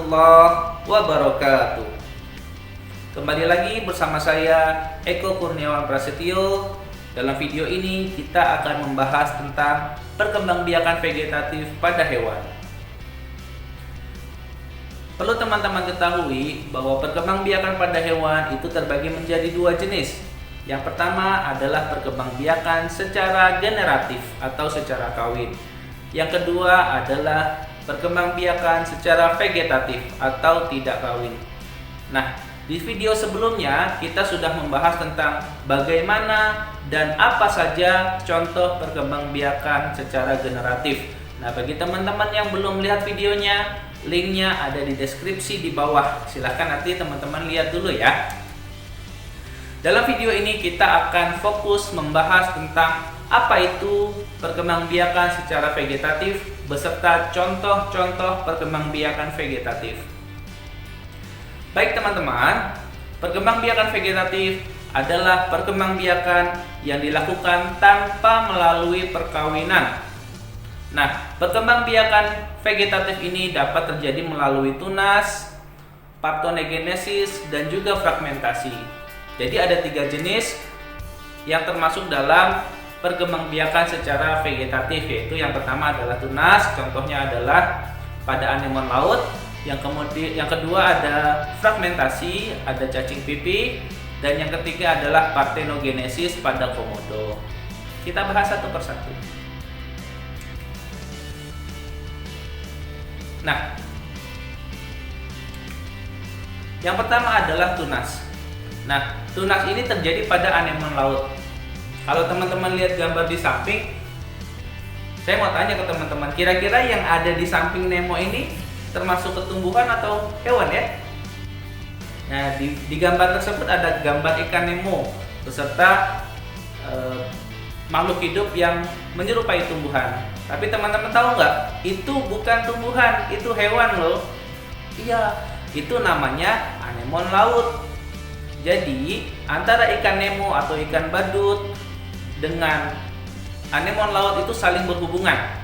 warahmatullahi wabarakatuh. Kembali lagi bersama saya Eko Kurniawan Prasetyo. Dalam video ini kita akan membahas tentang perkembangbiakan vegetatif pada hewan. Perlu teman-teman ketahui bahwa perkembangbiakan pada hewan itu terbagi menjadi dua jenis. Yang pertama adalah perkembangbiakan secara generatif atau secara kawin. Yang kedua adalah perkembangbiakan secara vegetatif atau tidak kawin. Nah, di video sebelumnya kita sudah membahas tentang bagaimana dan apa saja contoh perkembangbiakan secara generatif. Nah, bagi teman-teman yang belum lihat videonya, linknya ada di deskripsi di bawah. Silahkan nanti teman-teman lihat dulu ya. Dalam video ini kita akan fokus membahas tentang apa itu perkembangbiakan secara vegetatif beserta contoh-contoh perkembangbiakan vegetatif. Baik teman-teman, perkembangbiakan vegetatif adalah perkembangbiakan yang dilakukan tanpa melalui perkawinan. Nah, perkembangbiakan vegetatif ini dapat terjadi melalui tunas, parthenogenesis, dan juga fragmentasi. Jadi ada tiga jenis yang termasuk dalam perkembangbiakan secara vegetatif, yaitu yang pertama adalah tunas, contohnya adalah pada anemon laut. Yang kedua ada fragmentasi, ada cacing pipih, dan yang ketiga adalah parthenogenesis pada komodo. Kita bahas satu persatu. Nah, yang pertama adalah tunas. Nah, tunas ini terjadi pada anemon laut. Kalau teman-teman lihat gambar di samping, saya mau tanya ke teman-teman, kira-kira yang ada di samping Nemo ini termasuk tumbuhan atau hewan ya? Nah, di gambar tersebut ada gambar ikan Nemo beserta makhluk hidup yang menyerupai tumbuhan. Tapi teman-teman tahu nggak? Itu bukan tumbuhan, itu hewan loh. Iya, itu namanya anemon laut. Jadi antara ikan Nemo atau ikan badut dengan anemon laut itu saling berhubungan.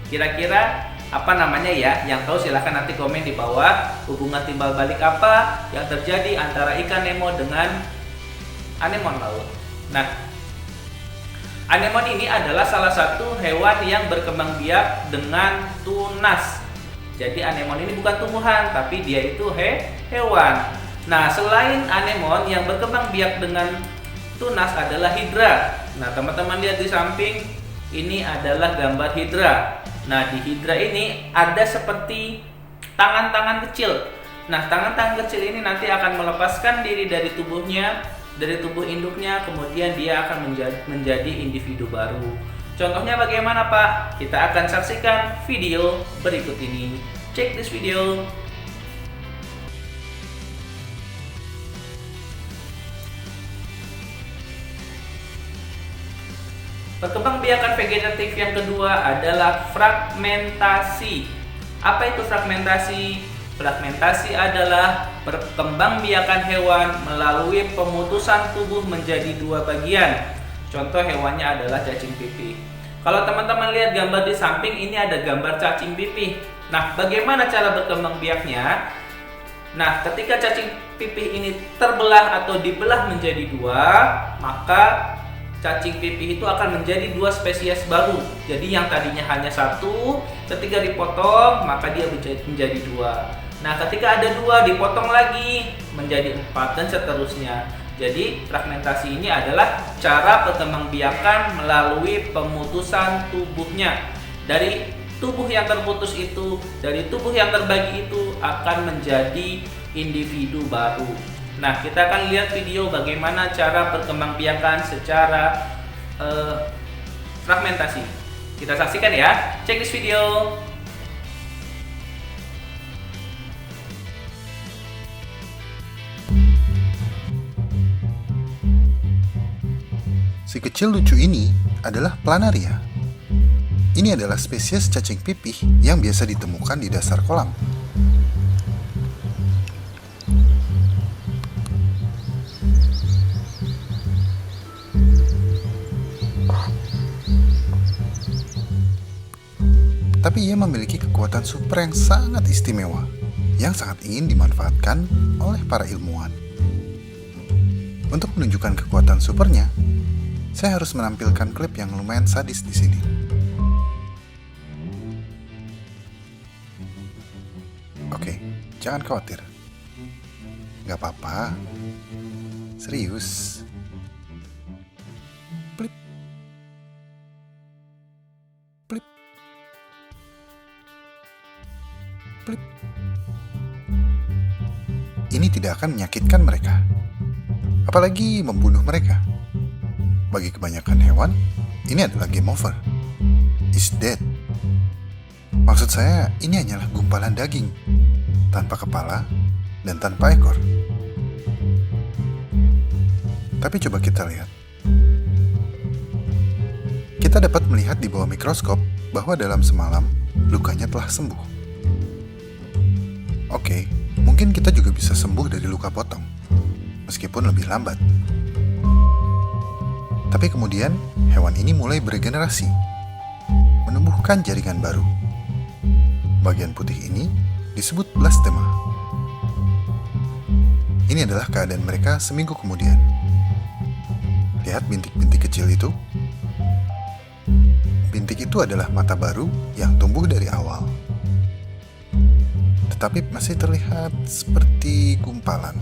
Kira-kira apa namanya ya? Yang tahu silahkan nanti komen di bawah. Hubungan timbal balik apa yang terjadi antara ikan Nemo dengan anemon laut? Nah, anemon ini adalah salah satu hewan yang berkembang biak dengan tunas. Jadi anemon ini bukan tumbuhan, tapi dia itu hewan. Nah, selain anemon yang berkembang biak dengan tunas adalah hidra. Nah, teman-teman lihat di samping, ini adalah gambar hidra. Nah, di hidra ini ada seperti tangan-tangan kecil. Nah, tangan-tangan kecil ini nanti akan melepaskan diri dari tubuhnya, dari tubuh induknya, kemudian dia akan menjadi individu baru. Contohnya bagaimana, Pak? Kita akan saksikan video berikut ini. Check this video. Perkembangbiakan vegetatif yang kedua adalah fragmentasi. Apa itu fragmentasi? Fragmentasi adalah perkembangbiakan hewan melalui pemutusan tubuh menjadi dua bagian. Contoh hewannya adalah cacing pipih. Kalau teman-teman lihat gambar di samping, ini ada gambar cacing pipih. Nah, bagaimana cara berkembang biaknya? Nah, ketika cacing pipih ini terbelah atau dibelah menjadi dua, maka cacing pipih itu akan menjadi dua spesies baru. Jadi yang tadinya hanya satu, ketika dipotong maka dia menjadi dua. Nah, ketika ada dua dipotong lagi menjadi empat dan seterusnya. Jadi fragmentasi ini adalah cara perkembangbiakan melalui pemutusan tubuhnya. Dari tubuh yang terputus itu, dari tubuh yang terbagi itu akan menjadi individu baru. Nah, kita akan lihat video bagaimana cara perkembangbiakan secara fragmentasi. Kita saksikan ya. Check this video. Si kecil lucu ini adalah planaria. Ini adalah spesies cacing pipih yang biasa ditemukan di dasar kolam. Tapi ia memiliki kekuatan super yang sangat istimewa, yang sangat ingin dimanfaatkan oleh para ilmuwan. Untuk menunjukkan kekuatan supernya, saya harus menampilkan klip yang lumayan sadis di sini. Oke, jangan khawatir. Gak apa-apa. Serius. Plip. Plip. Plip. Ini tidak akan menyakitkan mereka, apalagi membunuh mereka. Bagi kebanyakan hewan, ini adalah game over. Is dead. Maksud saya, ini hanyalah gumpalan daging, tanpa kepala dan tanpa ekor. Tapi coba kita lihat. Kita dapat melihat di bawah mikroskop bahwa dalam semalam, lukanya telah sembuh. Oke, mungkin kita juga bisa sembuh dari luka potong, meskipun lebih lambat. Tapi kemudian, hewan ini mulai beregenerasi, menumbuhkan jaringan baru. Bagian putih ini disebut blastema. Ini adalah keadaan mereka seminggu kemudian. Lihat bintik-bintik kecil itu. Bintik itu adalah mata baru yang tumbuh dari awal, tetapi masih terlihat seperti gumpalan.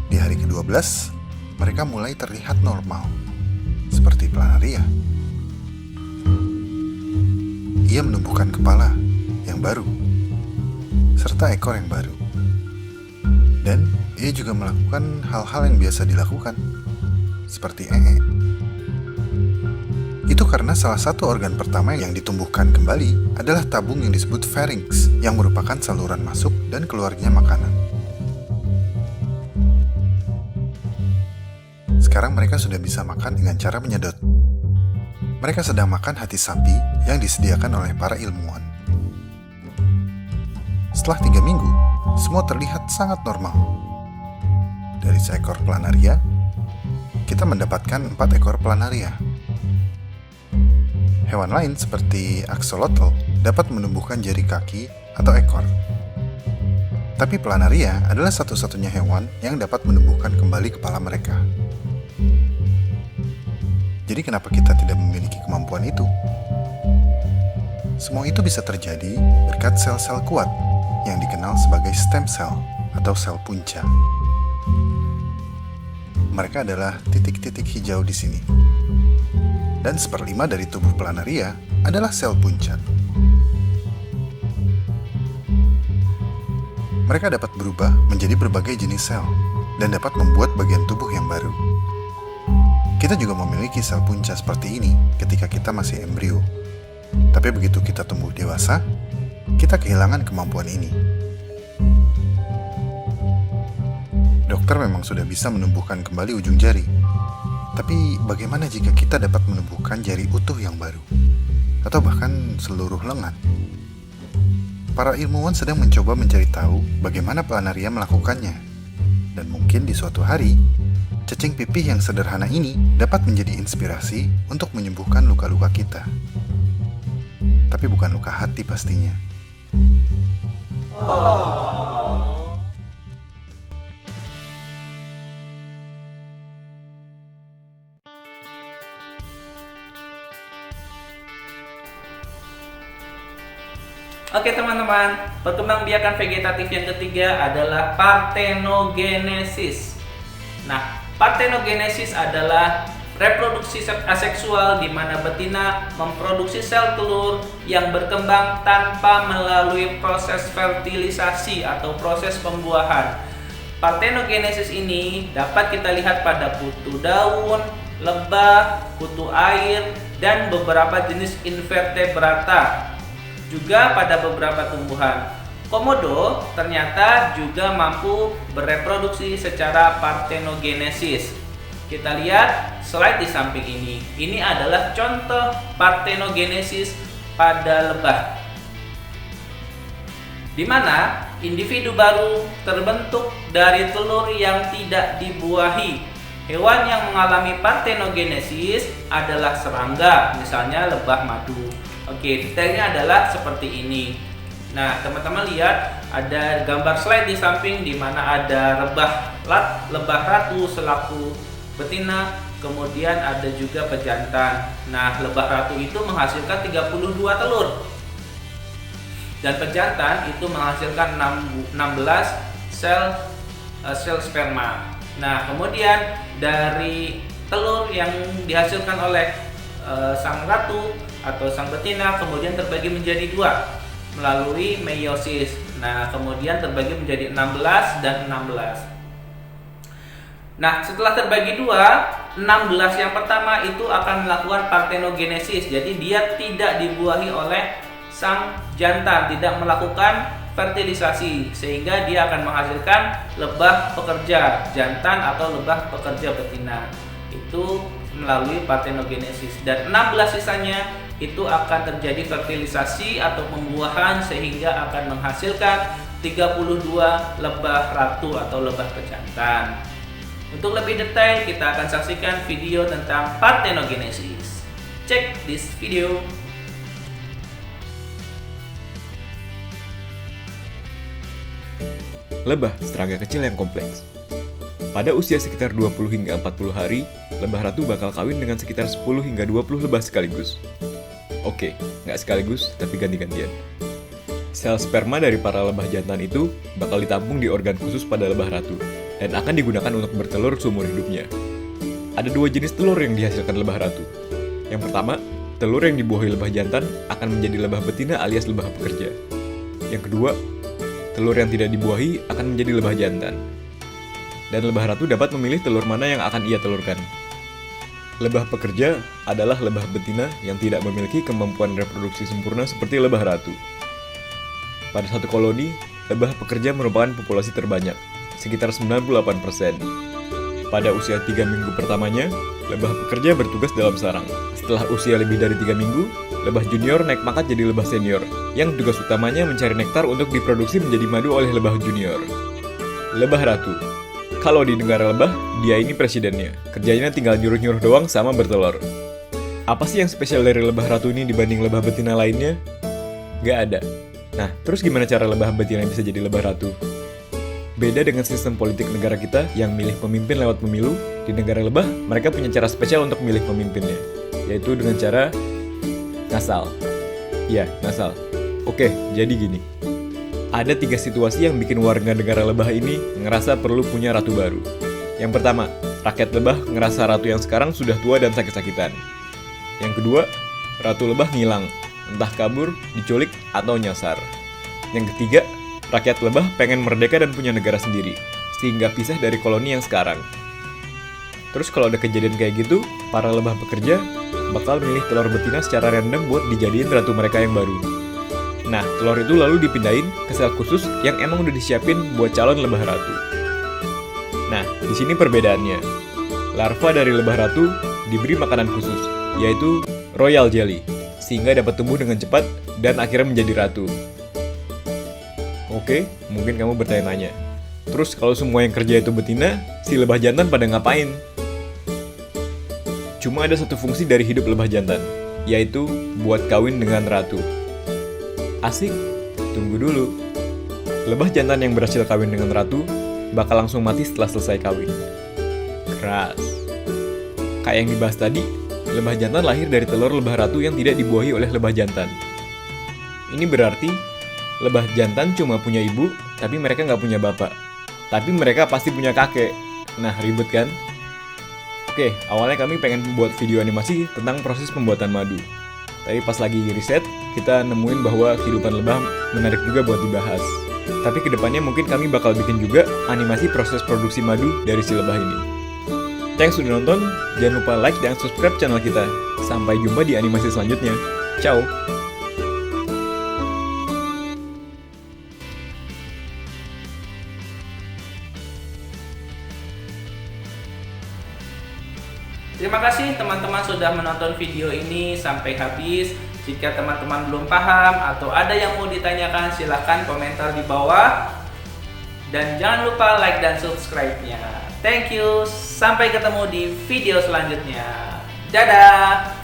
Di hari ke-12, mereka mulai terlihat normal, seperti planaria. Ia menumbuhkan kepala yang baru, serta ekor yang baru. Dan ia juga melakukan hal-hal yang biasa dilakukan, seperti ee. Itu karena salah satu organ pertama yang ditumbuhkan kembali adalah tabung yang disebut pharynx, yang merupakan saluran masuk dan keluarnya makanan. Sekarang mereka sudah bisa makan dengan cara menyedot. Mereka sedang makan hati sapi yang disediakan oleh para ilmuwan. Setelah 3 minggu, semua terlihat sangat normal. Dari seekor planaria, kita mendapatkan 4 ekor planaria. Hewan lain seperti axolotl dapat menumbuhkan jari kaki atau ekor. Tapi planaria adalah satu-satunya hewan yang dapat menumbuhkan kembali kepala mereka. Jadi kenapa kita tidak memiliki kemampuan itu? Semua itu bisa terjadi berkat sel-sel kuat yang dikenal sebagai stem cell atau sel punca. Mereka adalah titik-titik hijau di sini. Dan 1/5 dari tubuh planaria adalah sel punca. Mereka dapat berubah menjadi berbagai jenis sel dan dapat membuat bagian tubuh yang baru. Kita juga memiliki sel punca seperti ini ketika kita masih embrio. Tapi begitu kita tumbuh dewasa, kita kehilangan kemampuan ini. Dokter memang sudah bisa menumbuhkan kembali ujung jari. Tapi bagaimana jika kita dapat menumbuhkan jari utuh yang baru? Atau bahkan seluruh lengan? Para ilmuwan sedang mencoba mencari tahu bagaimana planaria melakukannya. Dan mungkin di suatu hari, cacing pipih yang sederhana ini dapat menjadi inspirasi untuk menyembuhkan luka-luka kita. Tapi bukan luka hati pastinya. Oke teman-teman, perkembangbiakan vegetatif yang ketiga adalah parthenogenesis. Nah, parthenogenesis adalah reproduksi aseksual di mana betina memproduksi sel telur yang berkembang tanpa melalui proses fertilisasi atau proses pembuahan. Parthenogenesis ini dapat kita lihat pada kutu daun, lebah, kutu air, dan beberapa jenis invertebrata. Juga pada beberapa tumbuhan. Komodo ternyata juga mampu bereproduksi secara parthenogenesis. Kita lihat slide di samping ini. Ini adalah contoh parthenogenesis pada lebah, di mana individu baru terbentuk dari telur yang tidak dibuahi. Hewan yang mengalami parthenogenesis adalah serangga, misalnya lebah madu. Oke, detailnya adalah seperti ini. Nah, teman-teman lihat ada gambar slide di samping di mana ada lebah ratu selaku betina, kemudian ada juga pejantan. Nah, lebah ratu itu menghasilkan 32 telur. Dan pejantan itu menghasilkan 16 sel sperma. Nah, kemudian dari telur yang dihasilkan oleh sang ratu atau sang betina kemudian terbagi menjadi 2 melalui meiosis. Nah, kemudian terbagi menjadi 16 dan 16. Nah, setelah terbagi 2, 16 yang pertama itu akan melakukan parthenogenesis. Jadi dia tidak dibuahi oleh sang jantan, tidak melakukan fertilisasi, sehingga dia akan menghasilkan lebah pekerja jantan atau lebah pekerja betina. Itu melalui parthenogenesis. Dan 16 sisanya itu akan terjadi fertilisasi atau pembuahan sehingga akan menghasilkan 32 lebah ratu atau lebah pejantan. Untuk lebih detail kita akan saksikan video tentang parthenogenesis. Check this video. Lebah serangga kecil yang kompleks. Pada usia sekitar 20 hingga 40 hari, lebah ratu bakal kawin dengan sekitar 10 hingga 20 lebah sekaligus. Oke, nggak sekaligus, tapi ganti-gantian. Sel sperma dari para lebah jantan itu bakal ditampung di organ khusus pada lebah ratu, dan akan digunakan untuk bertelur seumur hidupnya. Ada 2 jenis telur yang dihasilkan lebah ratu. Yang pertama, telur yang dibuahi lebah jantan akan menjadi lebah betina alias lebah pekerja. Yang kedua, telur yang tidak dibuahi akan menjadi lebah jantan. Dan lebah ratu dapat memilih telur mana yang akan ia telurkan. Lebah pekerja adalah lebah betina yang tidak memiliki kemampuan reproduksi sempurna seperti lebah ratu. Pada satu koloni, lebah pekerja merupakan populasi terbanyak, sekitar 98%. Pada usia 3 minggu pertamanya, lebah pekerja bertugas dalam sarang. Setelah usia lebih dari 3 minggu, lebah junior naik pangkat jadi lebah senior, yang tugas utamanya mencari nektar untuk diproduksi menjadi madu oleh lebah junior. Lebah ratu. Kalau di negara lebah, dia ini presidennya. Kerjanya tinggal nyuruh-nyuruh doang sama bertelur. Apa sih yang spesial dari lebah ratu ini dibanding lebah betina lainnya? Gak ada. Nah, terus gimana cara lebah betina bisa jadi lebah ratu? Beda dengan sistem politik negara kita yang milih pemimpin lewat pemilu, di negara lebah mereka punya cara spesial untuk milih pemimpinnya, yaitu dengan cara ngasal. Ya, ngasal. Oke, jadi gini. Ada 3 situasi yang bikin warga negara lebah ini ngerasa perlu punya ratu baru. Yang pertama, rakyat lebah ngerasa ratu yang sekarang sudah tua dan sakit-sakitan. Yang kedua, ratu lebah ngilang, entah kabur, diculik, atau nyasar. Yang ketiga, rakyat lebah pengen merdeka dan punya negara sendiri, sehingga pisah dari koloni yang sekarang. Terus kalau ada kejadian kayak gitu, para lebah pekerja bakal milih telur betina secara random buat dijadiin ratu mereka yang baru. Nah, telur itu lalu dipindahin ke sel khusus yang emang udah disiapin buat calon lebah ratu. Nah, di sini perbedaannya. Larva dari lebah ratu diberi makanan khusus, yaitu royal jelly, sehingga dapat tumbuh dengan cepat dan akhirnya menjadi ratu. Oke, mungkin kamu bertanya-tanya. Terus kalau semua yang kerja itu betina, si lebah jantan pada ngapain? Cuma ada satu fungsi dari hidup lebah jantan, yaitu buat kawin dengan ratu. Asik? Tunggu dulu. Lebah jantan yang berhasil kawin dengan ratu bakal langsung mati setelah selesai kawin. Keras. Kayak yang dibahas tadi, lebah jantan lahir dari telur lebah ratu yang tidak dibuahi oleh lebah jantan. Ini berarti lebah jantan cuma punya ibu, tapi mereka nggak punya bapak. Tapi mereka pasti punya kakek. Nah, ribet kan? Oke, awalnya kami pengen buat video animasi tentang proses pembuatan madu. Tapi pas lagi riset, kita nemuin bahwa kehidupan lebah menarik juga buat dibahas. Tapi kedepannya mungkin kami bakal bikin juga animasi proses produksi madu dari si lebah ini. Thanks sudah nonton, jangan lupa like dan subscribe channel kita. Sampai jumpa di animasi selanjutnya. Ciao! Terima kasih teman-teman sudah menonton video ini sampai habis. Jika teman-teman belum paham atau ada yang mau ditanyakan, silahkan komentar di bawah. Dan jangan lupa like dan subscribe-nya. Thank you, sampai ketemu di video selanjutnya. Dadah!